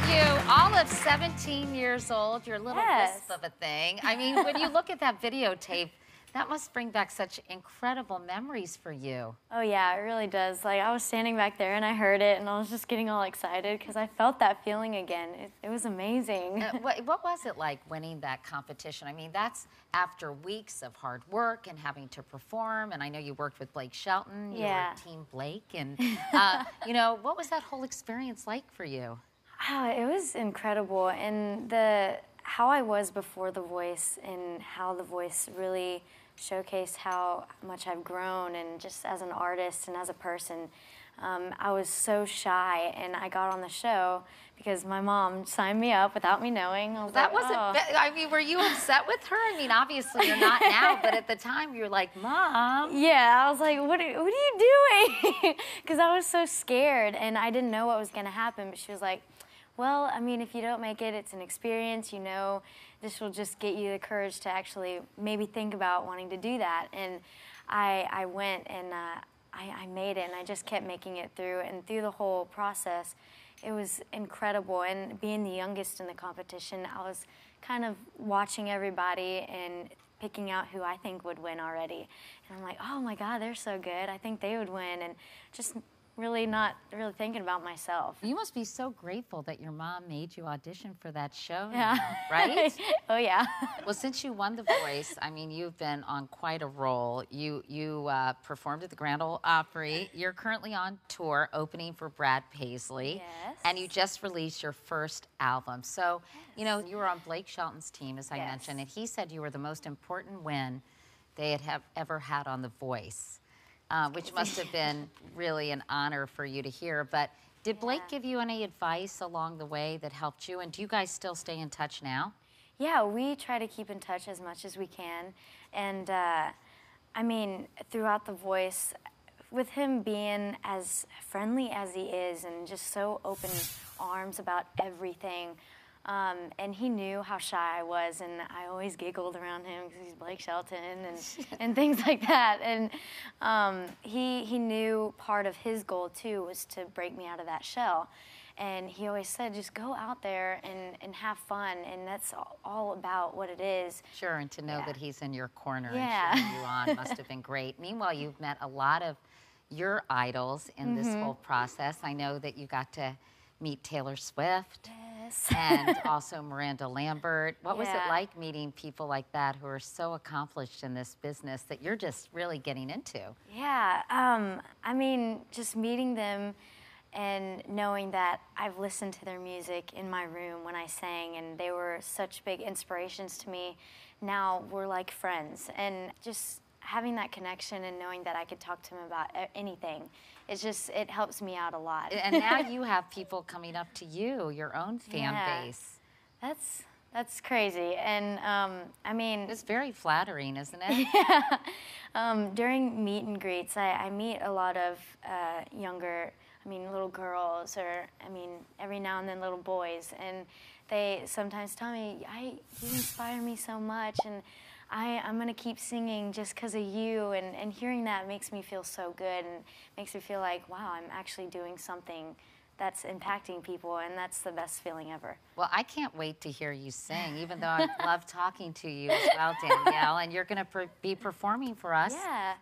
you, all of 17 years old, you're a little wisp of a thing. I mean, when you look at that videotape, that must bring back such incredible memories for you. Oh yeah, it really does. Like, I was standing back there and I heard it and I was just getting all excited because I felt that feeling again. It was amazing. What was it like winning that competition? I mean, that's after weeks of hard work and having to perform, and I know you worked with Blake Shelton. You were Team Blake, and you know, what was that whole experience like for you? Oh, it was incredible, and how I was before The Voice and how The Voice really showcased how much I've grown, and just as an artist and as a person. I was so shy, and I got on the show because my mom signed me up without me knowing. That wasn't, I mean, were you upset with her? I mean, obviously you're not now, but at the time you were like, Mom. Yeah, I was like, what are you doing? Because I was so scared, and I didn't know what was going to happen, but she was like, well, I mean, if you don't make it, it's an experience, you know, this will just get you the courage to actually maybe think about wanting to do that. And I went, and I made it, and I just kept making it through. And through the whole process, it was incredible. And being the youngest in the competition, I was kind of watching everybody and picking out who I think would win already. And I'm like, oh my God, they're so good. I think they would win. And just not really thinking about myself. You must be so grateful that your mom made you audition for that show, yeah. Now, right? Oh, yeah. Well, since you won The Voice, I mean, you've been on quite a roll. You performed at the Grand Ole Opry. You're currently on tour opening for Brad Paisley. Yes. And you just released your first album. So, you know, you were on Blake Shelton's team, as I mentioned, and he said you were the most important win they had ever had on The Voice. Which must have been really an honor for you to hear. But did Blake give you any advice along the way that helped you? And do you guys still stay in touch now? Yeah, we try to keep in touch as much as we can. And I mean, throughout The Voice, with him being as friendly as he is and just so open arms about everything, and he knew how shy I was, and I always giggled around him because he's Blake Shelton and things like that. And he knew part of his goal too was to break me out of that shell. And he always said, just go out there and have fun, and that's all about what it is. Sure, and to know that he's in your corner and cheering you on must have been great. Meanwhile, you've met a lot of your idols in this whole process. I know that you got to meet Taylor Swift. And also Miranda Lambert. What was it like meeting people like that who are so accomplished in this business that you're just really getting into? Yeah, I mean, just meeting them and knowing that I've listened to their music in my room when I sang, and they were such big inspirations to me. Now we're like friends, and just having that connection and knowing that I could talk to him about anything, it helps me out a lot. And now you have people coming up to you, your own fan base. That's crazy. And I mean, it's very flattering, isn't it? Yeah. During meet and greets, I meet a lot of younger, little girls, or every now and then little boys, and they sometimes tell me, you inspire me so much, and I'm going to keep singing just because of you, and hearing that makes me feel so good, and makes me feel like, wow, I'm actually doing something that's impacting people, and that's the best feeling ever. Well, I can't wait to hear you sing, even though I love talking to you as well, Danielle, and you're going to be performing for us. Yeah.